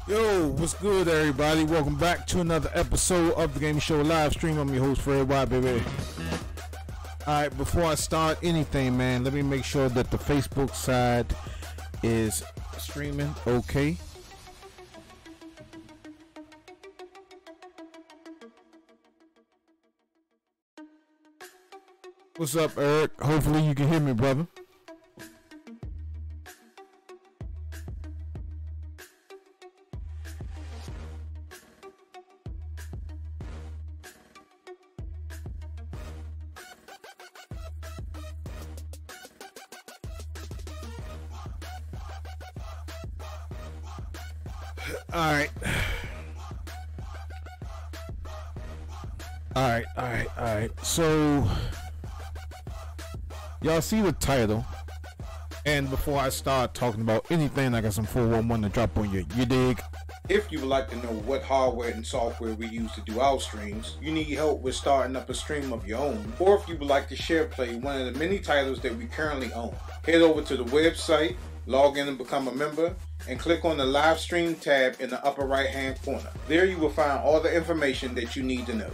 Yo, what's good, everybody? Welcome back to another episode of the Game Show live stream. I'm your host, Fred Y, baby. Alright, before I start anything, man, let me make sure that the Facebook side is streaming okay. What's up, Eric? Hopefully you can hear me, brother. Alright. So, y'all see the title. And before I start talking about anything, I got some 411 to drop on you. You dig? If you would like to know what hardware and software we use to do our streams, you need help with starting up a stream of your own, or if you would like to share play one of the many titles that we currently own, head over to the website, log in and become a member, and click on the live stream tab in the upper right hand corner. There you will find all the information that you need to know.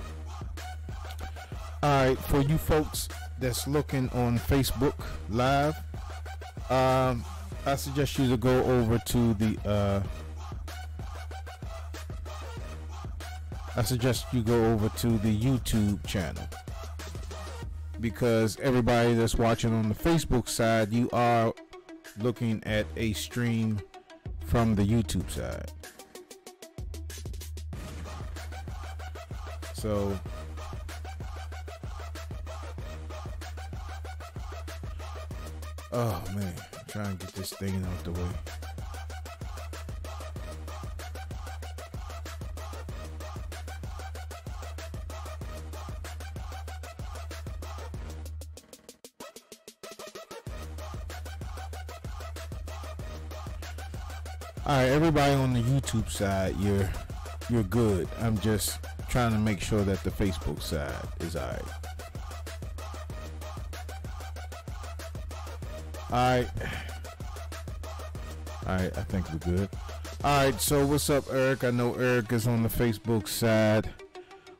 Alright, for you folks that's looking on Facebook Live, I suggest you to go over to the YouTube channel, because everybody that's watching on the Facebook side, you are looking at a stream from the YouTube side. So oh man, I'm trying to get this thing out the way. Alright, everybody on the YouTube side, you're good. I'm just trying to make sure that the Facebook side is alright. Alright, I think we're good. Alright, so what's up, Eric? I know Eric is on the Facebook side.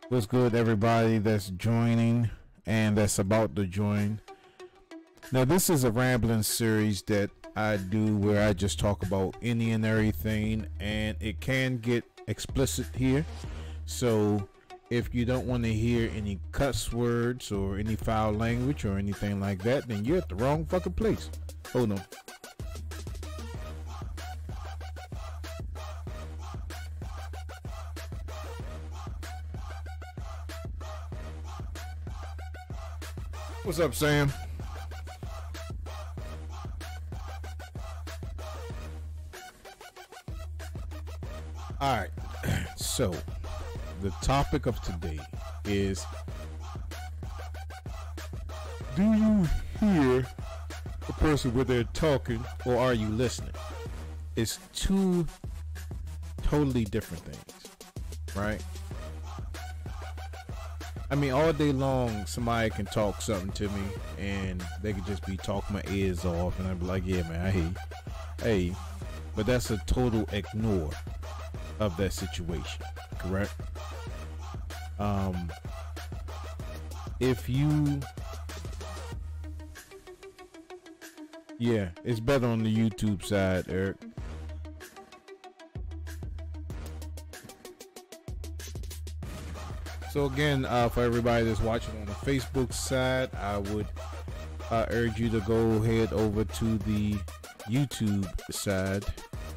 What's good, everybody that's joining and that's about to join? Now, this is a rambling series that I do where I just talk about any and everything, and it can get explicit here. So if you don't want to hear any cuss words or any foul language or anything like that, then you're at the wrong fucking place. Hold on. What's up, Sam? Alright, so the topic of today is, do you hear a person when they're talking, or are you listening? It's two totally different things, right? I mean, all day long somebody can talk something to me and they could just be talking my ears off, and I'd be like, yeah man, I hear you. Hey, but that's a total ignore of that situation, correct? If you, yeah, it's better on the YouTube side, Eric. So again, for everybody that's watching on the Facebook side, I would urge you to go ahead over to the YouTube side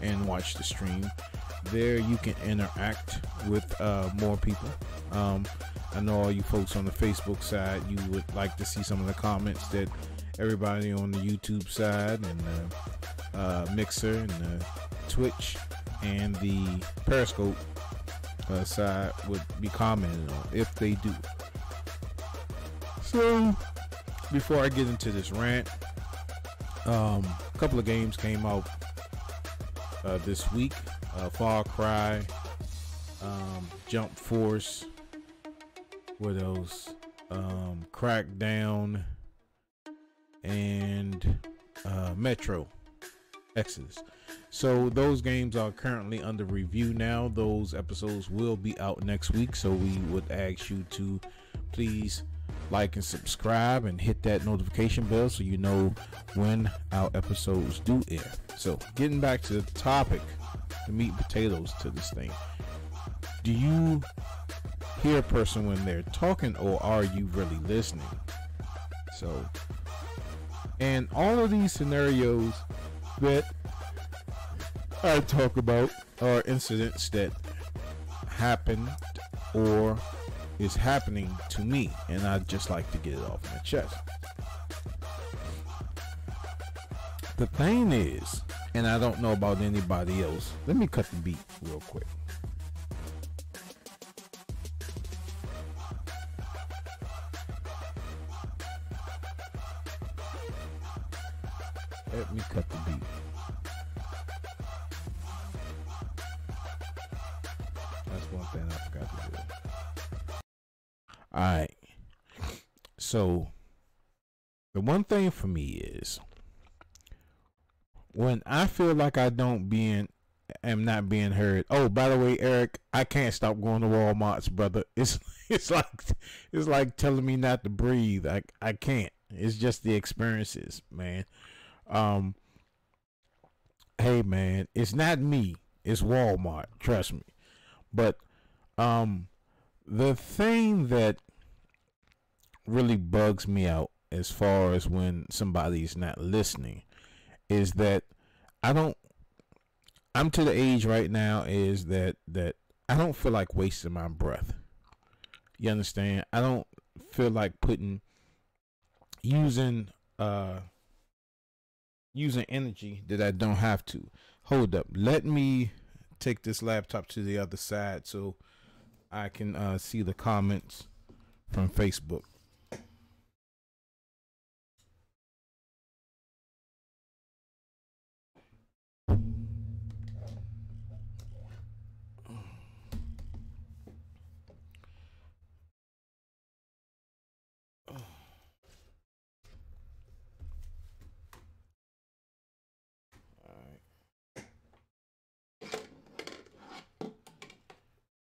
and watch the stream. There you can interact with more people. I know all you folks on the Facebook side, you would like to see some of the comments that everybody on the YouTube side and Mixer and Twitch and the Periscope side would be commenting on, if they do. So before I get into this rant, a couple of games came out this week. Far Cry, Jump Force, what else? Crackdown, and Metro Exodus. So those games are currently under review now. Those episodes will be out next week. So we would ask you to please like and subscribe and hit that notification bell so you know when our episodes do air. So getting back to the topic, the meat and potatoes to this thing. Do you hear a person when they're talking, or are you really listening? So, and all of these scenarios that I talk about are incidents that happened or is happening to me, and I just like to get it off my chest. The thing is, and I don't know about anybody else, let me cut the beat real quick. Let me cut the beat. That's one thing I forgot to do. Alright. So, the one thing for me is, when I feel like I am not being heard. Oh, by the way, Eric, I can't stop going to Walmart's, brother. It's like telling me not to breathe. I can't. It's just the experiences, man. Hey man, it's not me, it's Walmart, trust me. But the thing that really bugs me out as far as when somebody's not listening is that I'm to the age right now is that I don't feel like wasting my breath. You understand? I don't feel like using energy that I don't have to. Hold up. Let me take this laptop to the other side so I can see the comments from Facebook.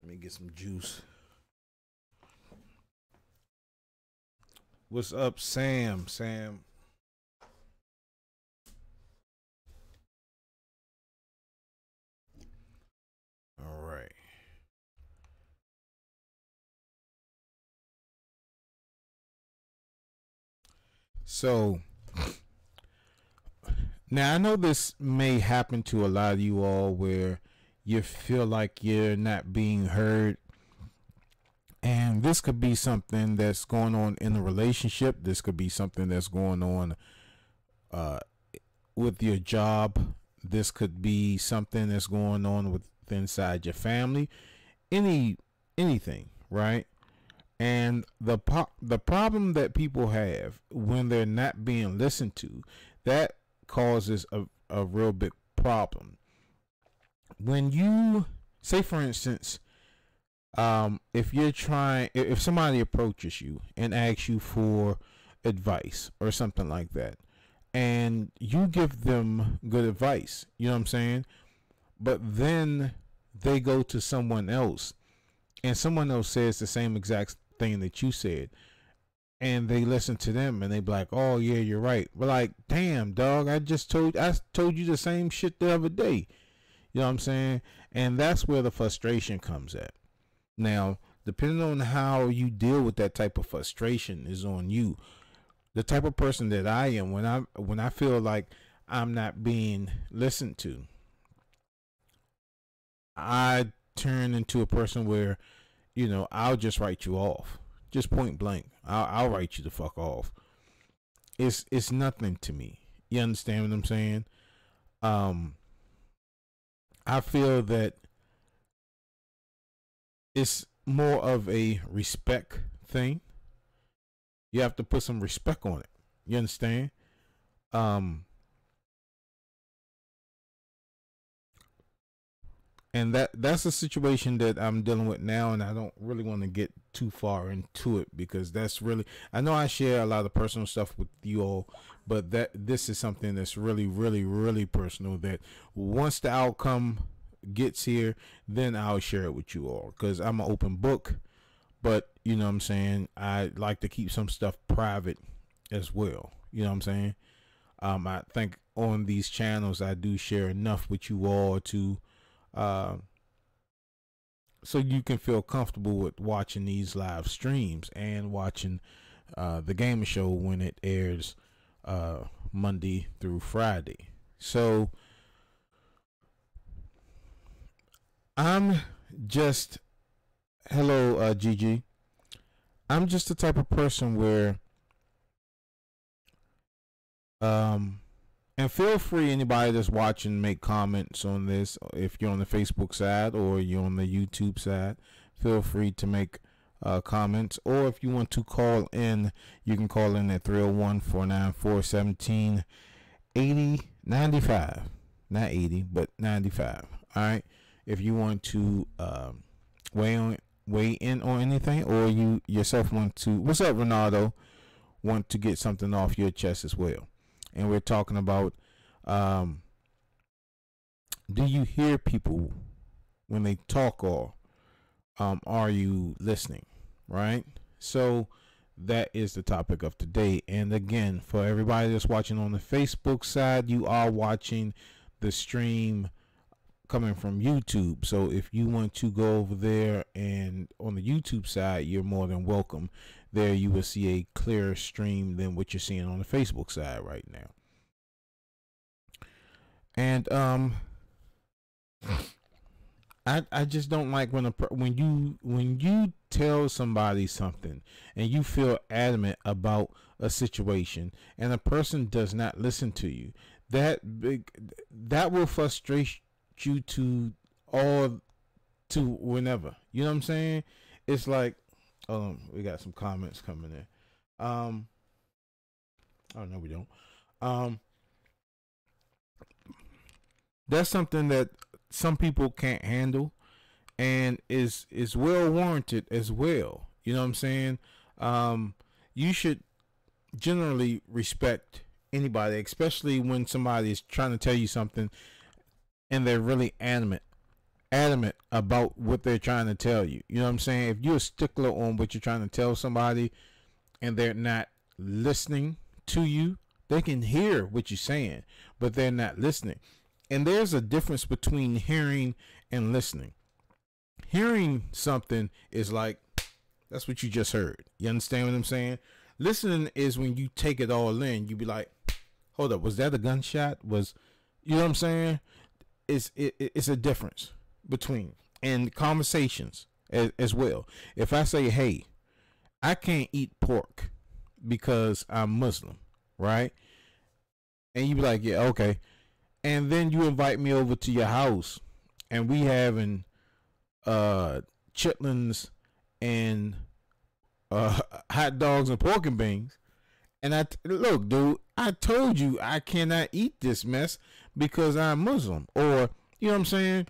Let me get some juice. What's up, Sam? Sam. All right. So, now I know this may happen to a lot of you all where you feel like you're not being heard, and this could be something that's going on in a relationship. This could be something that's going on with your job. This could be something that's going on with inside your family. Anything, right? And the problem that people have when they're not being listened to, that causes a real big problem. When you say, for instance, if somebody approaches you and asks you for advice or something like that, and you give them good advice, you know what I'm saying? But then they go to someone else and someone else says the same exact thing that you said, and they listen to them and they be like, oh yeah, you're right. We're like, damn dog, I told you the same shit the other day. You know what I'm saying? And that's where the frustration comes at. Now, depending on how you deal with that type of frustration is on you. The type of person that I am, when I feel like I'm not being listened to, I turn into a person where, I'll just write you off. Just point blank. I'll write you the fuck off. It's nothing to me. You understand what I'm saying? I feel that it's more of a respect thing. You have to put some respect on it. You understand? And that's a situation that I'm dealing with now, and I don't really want to get too far into it because that's really, I know I share a lot of personal stuff with you all, but this is something that's really, really, really personal, that once the outcome gets here, then I'll share it with you all, because I'm an open book. But you know what I'm saying, I like to keep some stuff private as well. You know what I'm saying? I think on these channels I do share enough with you all to so you can feel comfortable with watching these live streams and watching the Gamer Show when it airs Monday through Friday. So I'm just, hello Gigi, I'm just the type of person where and feel free, anybody that's watching, make comments on this. If you're on the Facebook side or you're on the YouTube side, feel free to make comments. Or if you want to call in, you can call in at 301-494-1780, 95, not 80, but 95. All right. If you want to weigh in on anything, or you yourself want to, what's up, Ronaldo, want to get something off your chest as well. And we're talking about, do you hear people when they talk, or are you listening, right? So that is the topic of today. And again, for everybody that's watching on the Facebook side, you are watching the stream coming from YouTube. So if you want to go over there and on the YouTube side, you're more than welcome. There you will see a clearer stream than what you're seeing on the Facebook side right now. And I just don't like when you tell somebody something and you feel adamant about a situation and a person does not listen to you. That will frustrate you to whenever. You know what I'm saying? It's like, we got some comments coming in. Oh no, we don't. That's something that some people can't handle, and is well warranted as well. You know what I'm saying? You should generally respect anybody, especially when somebody is trying to tell you something and they're really adamant about what they're trying to tell you. You know what I'm saying? If you're a stickler on what you're trying to tell somebody and they're not listening to you, they can hear what you're saying, but they're not listening. And there's a difference between hearing and listening. Hearing something is like, that's what you just heard. You understand what I'm saying? Listening is when you take it all in. You be like, hold up, was that a gunshot? You know what I'm saying? It's a difference between, and conversations as well. If I say, hey, I can't eat pork because I'm Muslim, right? And you be like, yeah, okay. And then you invite me over to your house and we having chitlins and hot dogs and pork and beans. And look, dude, I told you I cannot eat this mess because I'm Muslim. Or, you know what I'm saying?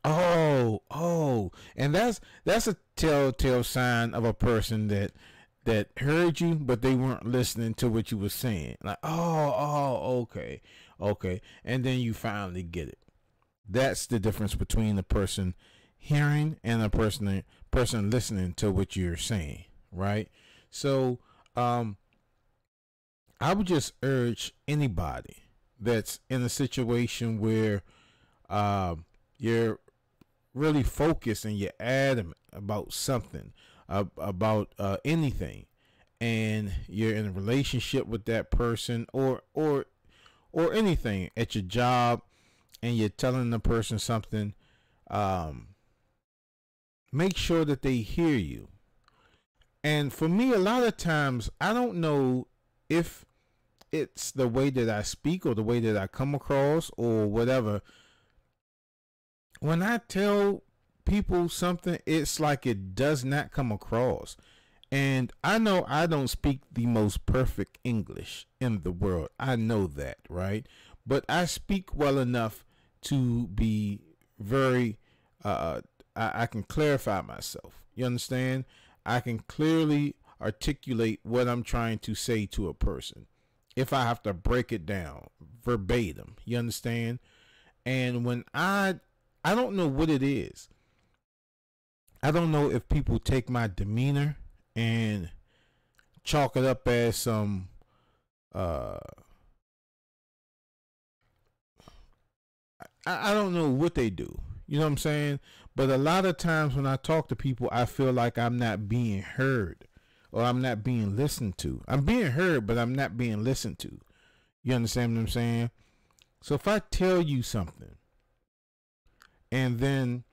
Oh, and that's a telltale sign of a person that heard you, but they weren't listening to what you were saying. Like, okay. And then you finally get it. That's the difference between the person hearing and the person listening to what you're saying, right? So, I would just urge anybody that's in a situation where you're really focused and you're adamant about something, about anything, and you're in a relationship with that person or anything at your job, and you're telling the person something, make sure that they hear you. And for me, a lot of times, I don't know if it's the way that I speak or the way that I come across or whatever. When I tell people something, it's like it does not come across. And I know I don't speak the most perfect English in the world. I know that, right? But I speak well enough to be very, I can clarify myself. You understand? I can clearly articulate what I'm trying to say to a person. if I have to break it down verbatim. You understand? And when I don't know what it is. I don't know if people take my demeanor and chalk it up as some I don't know what they do. You know what I'm saying? But a lot of times when I talk to people, I feel like I'm not being heard or I'm not being listened to. I'm being heard, but I'm not being listened to. You understand what I'm saying? So if I tell you something and then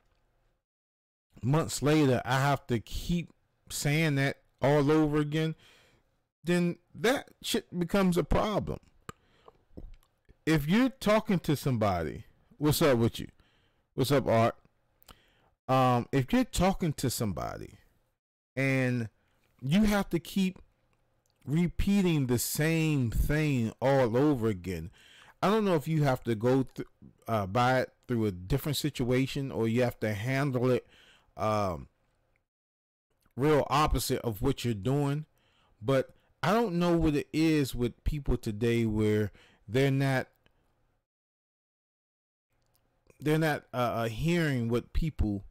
months later I have to keep saying that all over again, then that shit becomes a problem. If you're talking to somebody, what's up with you? What's up, Art? If you're talking to somebody and you have to keep repeating the same thing all over again, I don't know if you have to go by it through a different situation or you have to handle it real opposite of what you're doing. But I don't know what it is with people today where they're not hearing what people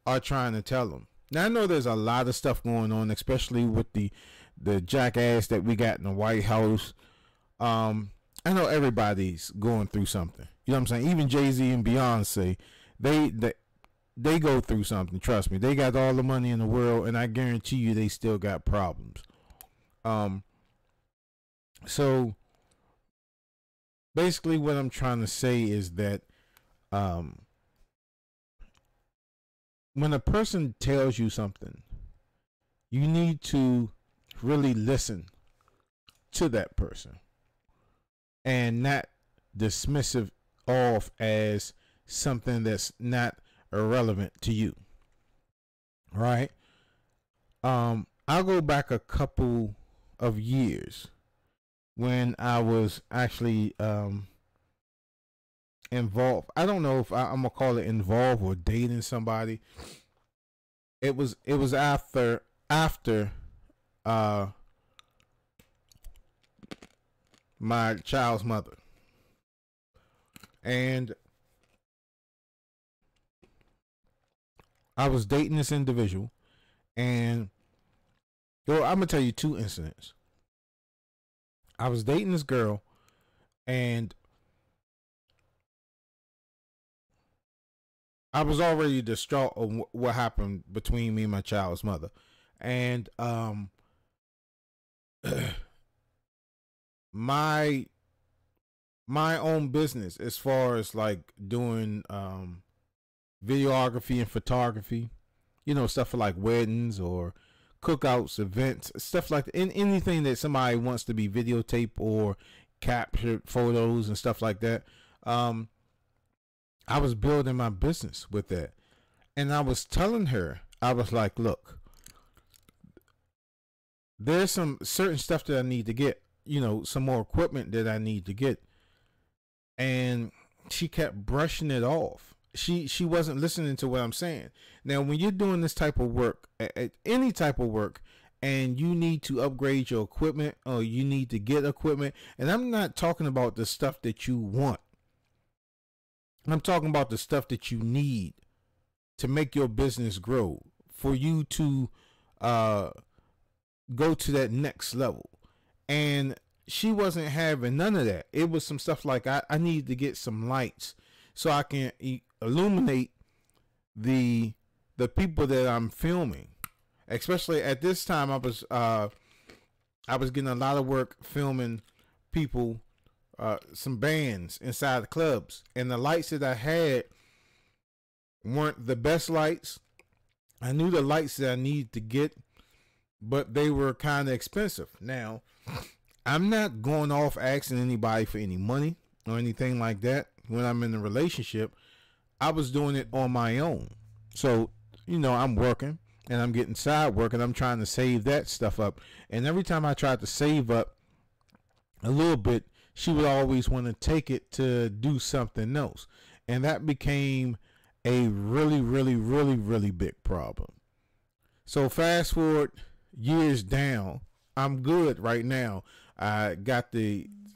are trying to tell them. Now I know there's a lot of stuff going on, especially with the jackass that we got in the White House. I know everybody's going through something. You know what I'm saying? Even Jay-Z and Beyonce, they go through something. Trust me, they got all the money in the world, and I guarantee you they still got problems. So basically what I'm trying to say is that when a person tells you something, you need to really listen to that person and not dismiss it off as something that's not irrelevant to you. All right. I'll go back a couple of years when I was actually involved. I don't know if I'm gonna call it involved or dating somebody. It was after my child's mother, and I was dating this individual, and I'm gonna tell you two incidents. I was dating this girl, and I was already distraught on what happened between me and my child's mother, and my own business as far as like doing videography and photography, you know, stuff for like weddings or cookouts, events, stuff like that. Anything that somebody wants to be videotaped or captured photos and stuff like that. I was building my business with that, and I was telling her, I was like, look, there's some certain stuff that I need to get, you know, some more equipment that I need to get. And she kept brushing it off. She wasn't listening to what I'm saying. Now, when you're doing this type of work, any type of work, and you need to upgrade your equipment or you need to get equipment, and I'm not talking about the stuff that you want. I'm talking about the stuff that you need to make your business grow, for you to go to that next level. And she wasn't having none of that. It was some stuff like I need to get some lights so I can illuminate the people that I'm filming. Especially at this time, I was getting a lot of work filming people, some bands inside the clubs, and the lights that I had weren't the best lights. I knew the lights that I needed to get, but they were kind of expensive. Now, I'm not going off asking anybody for any money or anything like that. When I'm in a relationship, I was doing it on my own. So, you know, I'm working and I'm getting side work and I'm trying to save that stuff up. And every time I tried to save up a little bit, she would always want to take it to do something else. And that became a really, really, really, really big problem. So fast forward years down, I'm good right now. I got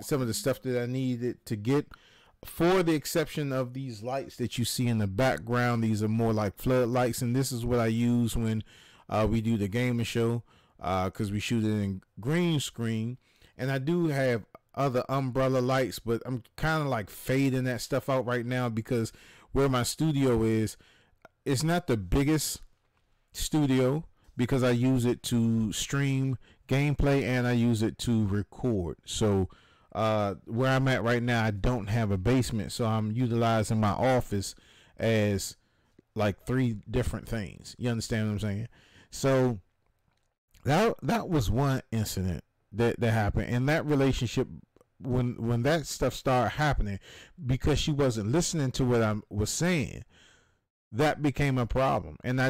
some of the stuff that I needed to get, for the exception of these lights that you see in the background. These are more like floodlights, and this is what I use when we do the gamer show, because we shoot it in green screen. And I do have other umbrella lights, but I'm kind of like fading that stuff out right now because where my studio is, it's not the biggest studio, because I use it to stream gameplay and I use it to record. So where I'm at right now, I don't have a basement, so I'm utilizing my office as like 3 different things. You understand what I'm saying? So that was one incident that happened, and that relationship, when that stuff started happening, because she wasn't listening to what I was saying, that became a problem. And I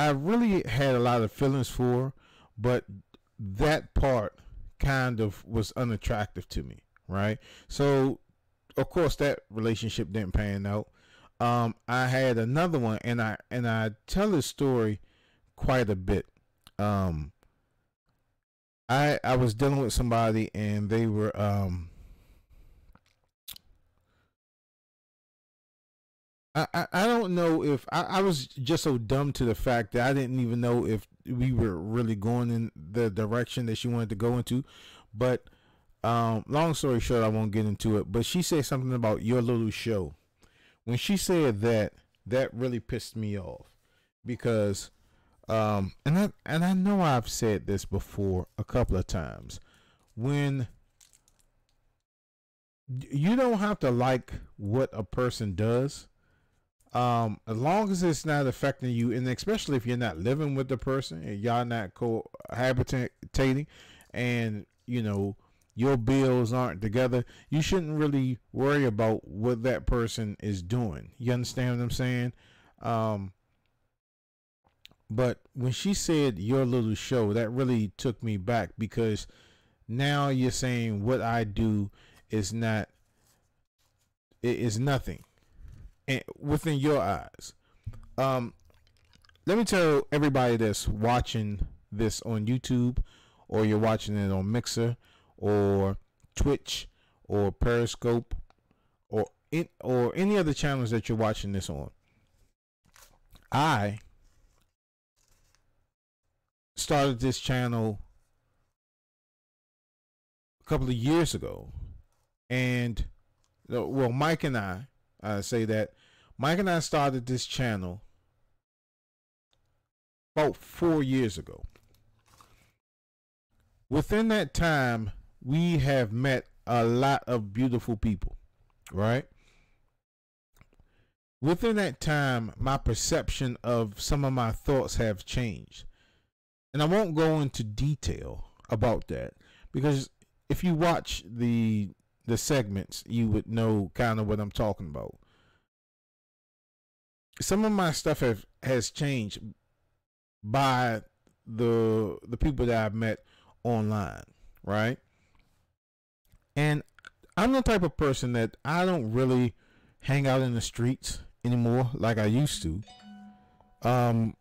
really had a lot of feelings for her, but that part kind of was unattractive to me, right? So of course that relationship didn't pan out. I had another one, and I tell this story quite a bit. I was dealing with somebody, and they were I don't know if I was just so dumb to the fact that I didn't even know if we were really going in the direction that she wanted to go into. But long story short, I won't get into it. But she said something about your little show. When she said that, that really pissed me off, because and I know I've said this before a couple of times. When you don't have to like what a person does, as long as it's not affecting you, and especially if you're not living with the person and y'all not cohabitating, and you know your bills aren't together, you shouldn't really worry about what that person is doing. You understand what I'm saying? But when she said your little show, that really took me back, because now you're saying what I do is not, it is nothing within your eyes. Let me tell everybody that's watching this on YouTube, or you're watching it on Mixer or Twitch or Periscope or any other channels that you're watching this on. I started this channel a couple of years ago, and well, Mike and I say that Mike and I started this channel about 4 years ago. Within that time, we have met a lot of beautiful people, right? Within that time, my perception of some of my thoughts have changed. And I won't go into detail about that, because if you watch the segments, you would know kind of what I'm talking about. Some of my stuff has changed by the people that I've met online, right? And I'm the type of person that I don't really hang out in the streets anymore like I used to. The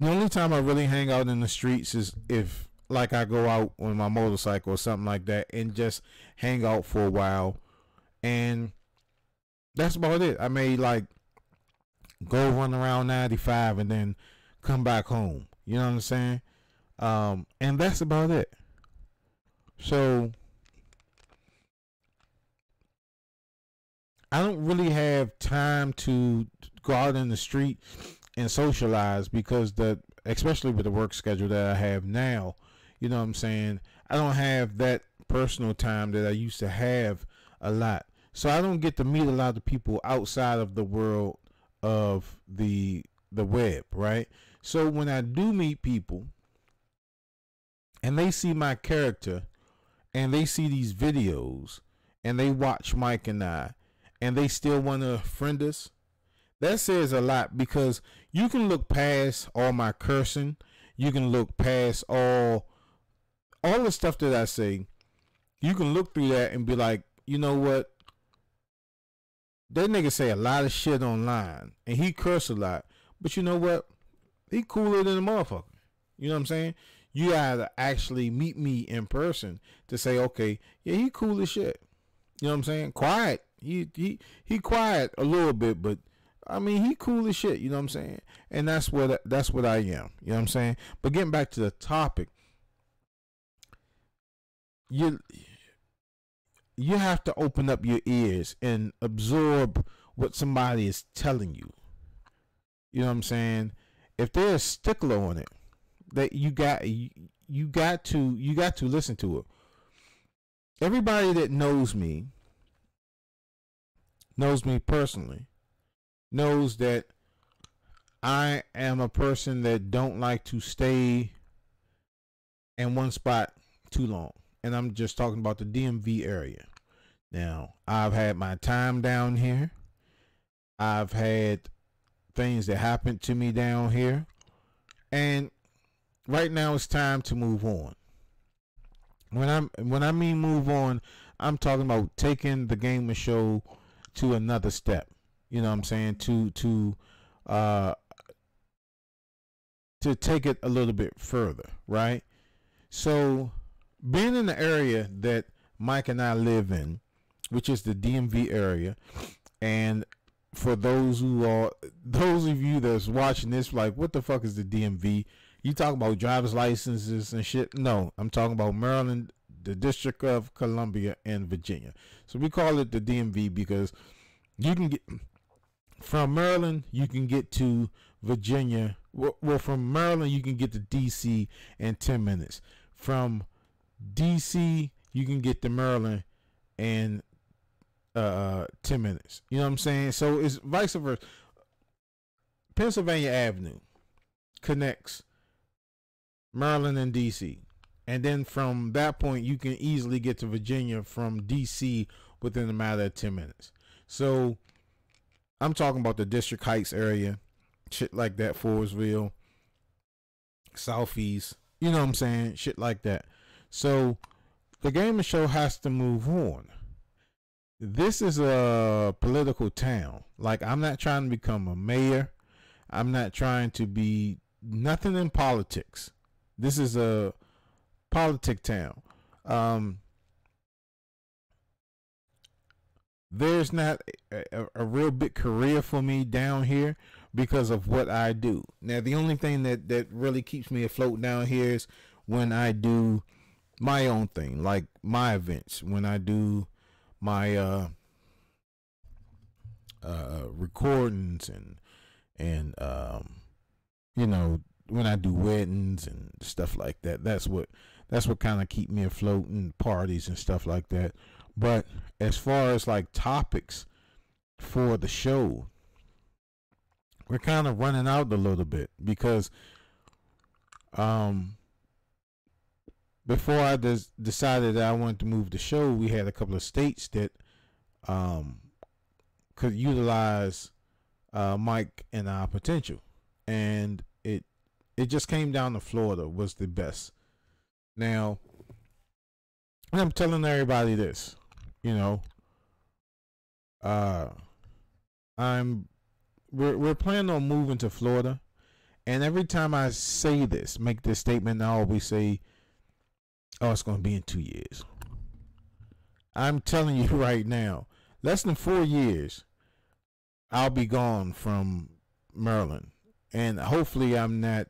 only time I really hang out in the streets is if, like, I go out on my motorcycle or something like that and just hang out for a while, and that's about it. I may like go run around 95 and then come back home. You know what I'm saying? And that's about it. So I don't really have time to go out in the street and socialize, because especially with the work schedule that I have now, you know what I'm saying, I don't have that personal time that I used to have a lot. So I don't get to meet a lot of people outside of the world of the web, right? So when I do meet people and they see my character and they see these videos and they watch Mike and I, and they still want to friend us, that says a lot, because you can look past all my cursing. You can look past all the stuff that I say. You can look through that and be like, you know what? That nigga say a lot of shit online, and he curse a lot. But you know what? He cooler than a motherfucker. You know what I'm saying? You gotta actually meet me in person to say, okay, yeah, he cool as shit. You know what I'm saying? Quiet. He quiet a little bit, but I mean, he cool as shit. You know what I'm saying? And that's what I am. You know what I'm saying? But getting back to the topic, you have to open up your ears and absorb what somebody is telling you. You know what I'm saying? If they're a stickler on it, that you got to listen to it. Everybody that knows me personally, knows that I am a person that don't like to stay in one spot too long. And I'm just talking about the DMV area. Now, I've had my time down here. I've had things that happened to me down here. And right now it's time to move on. When I mean move on, I'm talking about taking the Gamer Show to another step. You know what I'm saying? To take it a little bit further, right? So being in the area that Mike and I live in, which is the DMV area, and for those of you that's watching this, like, what the fuck is the DMV? You talk about driver's licenses and shit? No, I'm talking about Maryland, the District of Columbia, and Virginia. So we call it the DMV because you can get from Maryland, you can get to Virginia. Well, from Maryland, you can get to DC in 10 minutes. From DC, you can get to Maryland in 10 minutes. You know what I'm saying? So it's vice versa. Pennsylvania Avenue connects Maryland and DC. And then from that point, you can easily get to Virginia from DC within a matter of 10 minutes. So I'm talking about the District Heights area, shit like that, Forestville, Southeast, you know what I'm saying? Shit like that. So the Gamer Show has to move on. This is a political town. Like, I'm not trying to become a mayor. I'm not trying to be nothing in politics. This is a politic town. There's not a real big career for me down here because of what I do. Now, the only thing that really keeps me afloat down here is when I do my own thing, like my events, when I do my recordings and you know, when I do weddings and stuff like that. That's what kind of keep me afloat, and parties and stuff like that. But as far as like topics for the show, we're kind of running out a little bit because before I decided that I wanted to move the show, we had a couple of states that could utilize Mike and our potential, and it just came down to Florida was the best. Now, I'm telling everybody this, you know, we're planning on moving to Florida, and every time I say this, make this statement, I always say, oh, it's going to be in 2 years. I'm telling you right now, less than 4 years, I'll be gone from Maryland, and hopefully I'm not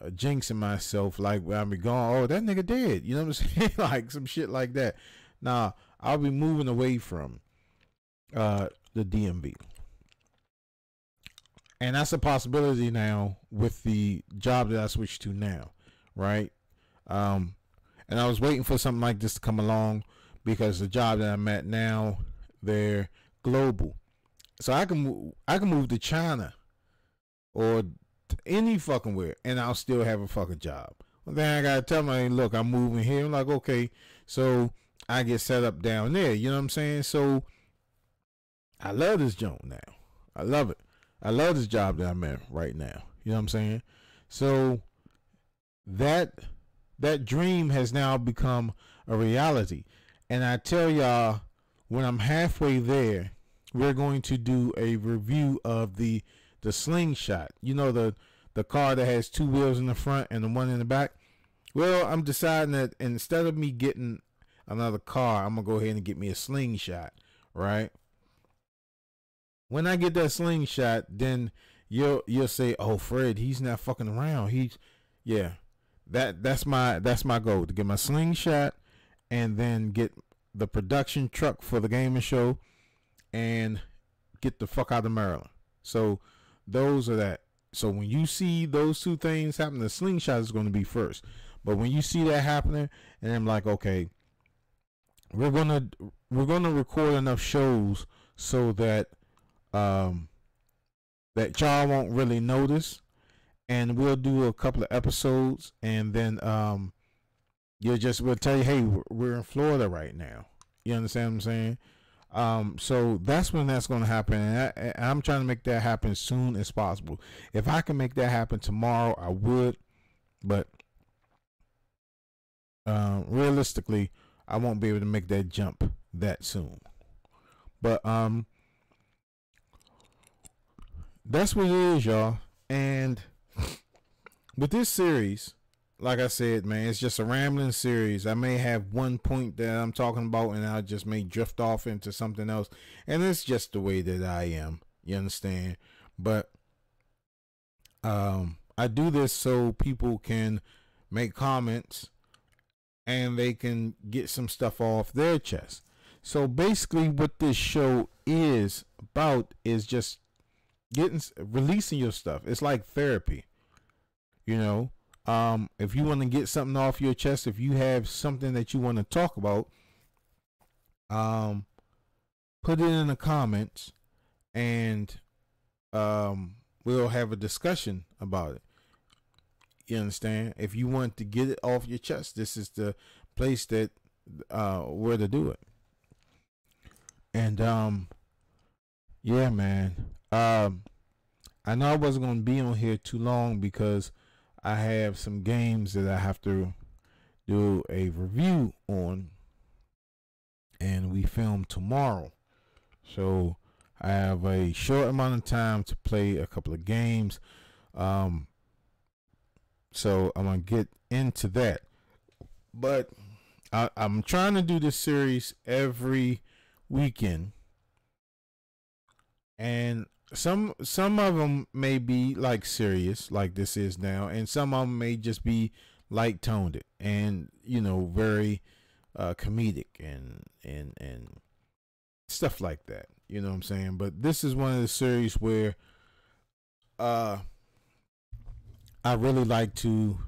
jinxing myself like I'll be gone. Oh, that nigga dead. You know what I'm saying? Like some shit like that. Nah, I'll be moving away from the DMV. And that's a possibility now with the job that I switched to now, right? And I was waiting for something like this to come along because the job that I'm at now, they're global. So I can move to China or any fucking where, and I'll still have a fucking job. Well, then I gotta tell them, look, I'm moving here. I'm like, okay, so I get set up down there. You know what I'm saying? So I love this joint now. I love it. I love this job that I'm in right now. You know what I'm saying? So that dream has now become a reality. And I tell y'all, when I'm halfway there, we're going to do a review of the slingshot. You know, the car that has two wheels in the front and the one in the back. Well, I'm deciding that instead of me getting another car, I'm gonna go ahead and get me a slingshot, right? When I get that slingshot, then you'll say, "Oh, Fred, he's not fucking around. He's yeah." That's my goal, to get my slingshot and then get the production truck for the gaming show and get the fuck out of Maryland. So those are that. So when you see those two things happen, the slingshot is going to be first. But when you see that happening, and I'm like, okay, we're gonna record enough shows so that that y'all won't really notice, and we'll do a couple of episodes, and then we'll tell you, hey, we're in Florida right now. You understand what I'm saying? So that's when that's going to happen, and I'm trying to make that happen as soon as possible. If I can make that happen tomorrow, I would, but realistically, I won't be able to make that jump that soon. But that's what it is, y'all. And with this series, like I said, man, it's just a rambling series. I may have one point that I'm talking about, and I just may drift off into something else. And it's just the way that I am. You understand? But I do this so people can make comments and they can get some stuff off their chest. So basically what this show is about is just releasing your stuff. It's like therapy. You know, if you want to get something off your chest, if you have something that you want to talk about, put it in the comments, and we'll have a discussion about it. You understand? If you want to get it off your chest, this is the place that where to do it. And yeah, man. I know I wasn't going to be on here too long because I have some games that I have to do a review on, and we film tomorrow. So I have a short amount of time to play a couple of games. So I'm going to get into that. But I'm trying to do this series every weekend. And some of them may be like serious, like this is now, and some of them may just be light toned and, you know, very comedic and stuff like that. You know what I'm saying? But this is one of the series where I really like to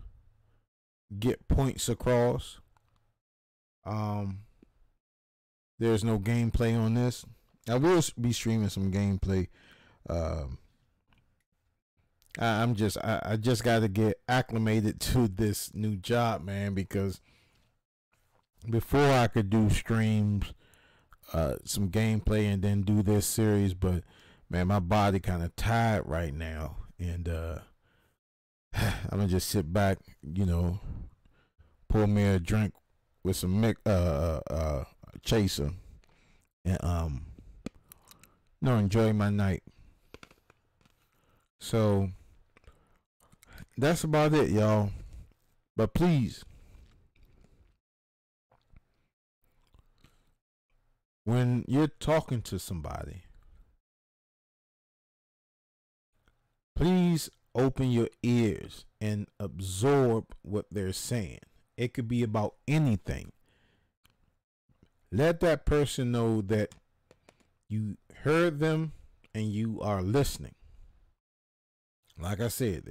get points across. There's no gameplay on this. I will be streaming some gameplay. I just got to get acclimated to this new job, man, because before I could do streams, some gameplay, and then do this series, but man, my body kind of tired right now, and I'm gonna just sit back, you know, pour me a drink with some chaser, and you know, enjoy my night. So that's about it, y'all. But please, when you're talking to somebody, please open your ears and absorb what they're saying. It could be about anything. Let that person know that you heard them and you are listening. Like I said,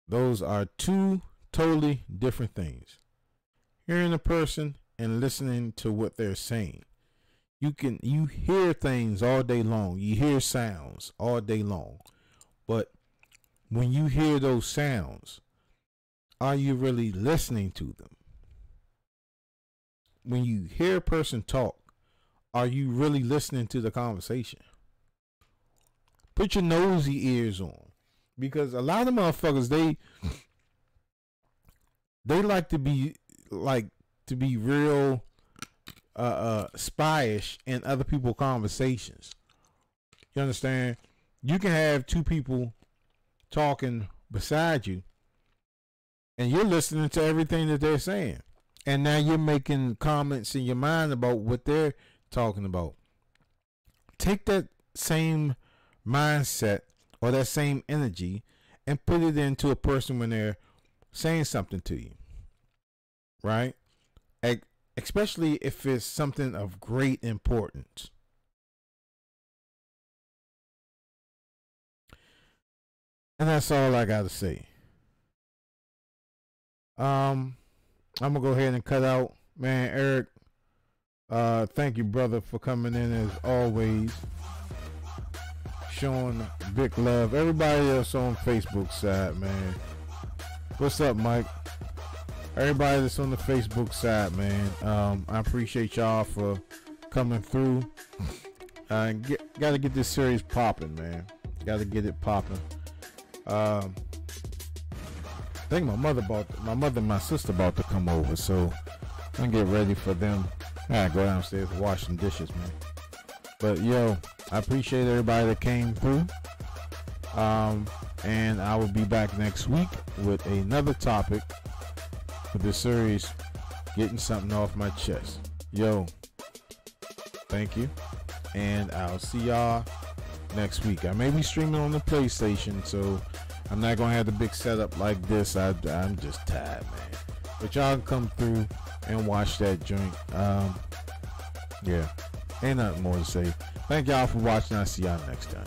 those are two totally different things. Hearing a person and listening to what they're saying. You hear things all day long. You hear sounds all day long. But when you hear those sounds, are you really listening to them? When you hear a person talk, are you really listening to the conversation? Put your nosy ears on, because a lot of motherfuckers, they like to be real spyish in other people's conversations. You understand? You can have two people talking beside you, and you're listening to everything that they're saying, and now you're making comments in your mind about what they're talking about. Take that same mindset or that same energy and put it into a person when they're saying something to you, right? Especially if it's something of great importance. And that's all I gotta say. I'm gonna go ahead and cut out, man. Eric, thank you, brother, for coming in as always, showing big love. Everybody else on Facebook side, man. What's up, Mike? Everybody that's on the Facebook side, man. I appreciate y'all for coming through. Gotta get this series popping, man. Gotta get it popping. I think my mother and my sister about to come over, so I'm gonna get ready for them. I gotta go downstairs and wash some dishes, man. But yo, I appreciate everybody that came through. And I will be back next week with another topic for this series, getting something off my chest. Yo, thank you, and I'll see y'all next week. I may be streaming on the PlayStation, so I'm not gonna have the big setup like this. I'm just tired, man. But y'all can come through and watch that joint. Yeah, ain't nothing more to say. Thank y'all for watching. I'll see y'all next time.